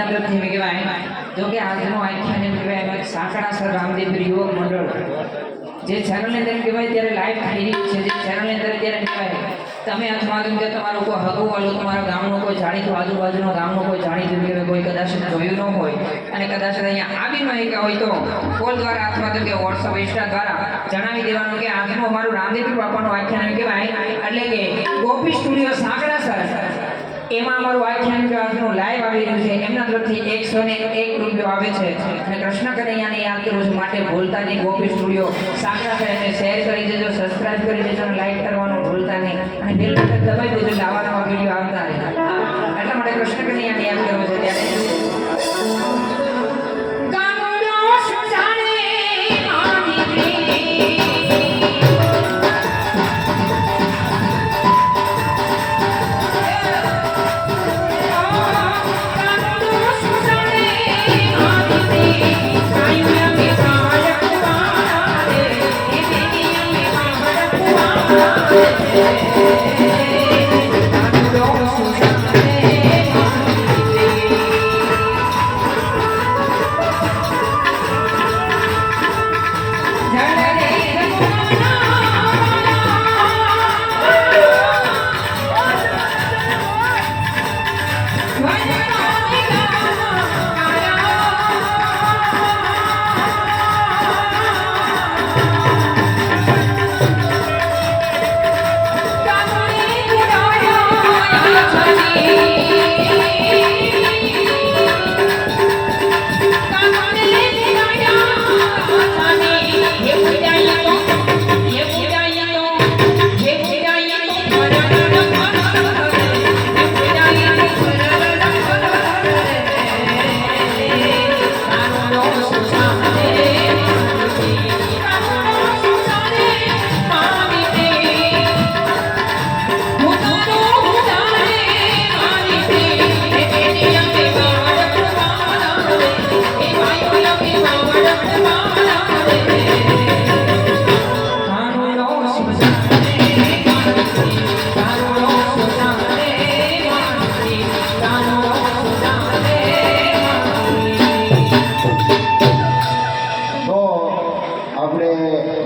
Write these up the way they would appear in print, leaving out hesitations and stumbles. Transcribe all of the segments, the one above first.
તરફથી મેં કહેવાય જો કે આજનો આખ્યાન એમ કહેવાય એમાં સાંકડાસર રામદેવ યુવક મંડળ જે ચેનલની અંદર કહેવાય ત્યારે લાઈવ થઈ રહી છે, જે ચેનલની અંદર ત્યારે કહેવાય તમે અથવા કે તમારું કોઈ હગું વાળું તમારા ગામનું કોઈ જાણીતું આજુબાજુના ગામનું કોઈ જાણીતું કહેવાય કોઈ કદાચ જોયું ન હોય અને કદાચ અહીંયા આવી ન હોય તો કોલ દ્વારા અથવા તો કે વોટ્સઅપ ઇન્સ્ટા દ્વારા જણાવી દેવાનું કે આજનું અમારું રામદેવ બાપાનું આખ્યાન કહેવાય એટલે કે ગોપી સ્ટુડિયો સાંકડાસર એમાં અમારું આખ્યાન આજનું લાઈવ આવી રહ્યું છે. એમના તરફથી 101 રૂપિયો આવે છે અને કૃષ્ણ કનૈયાને યાદ કરું છું માટે ભૂલતા નહીં. ગોપી સ્ટુડિયો સાંકડાસર એને શેર કરી દેજો, સબસ્ક્રાઇબ કરી દેજો અને લાઈક કરવાનું ભૂલતા નહીં અને બેલ બટન દબાવી દેજો એટલે આવા નવા વિડીયો આવતા રહે. એટલા માટે કૃષ્ણ કનૈયાને યાદ કરવો છે ત્યારે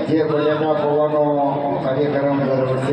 જે ભજનના પવાનો કાર્યક્રમ દર વર્ષે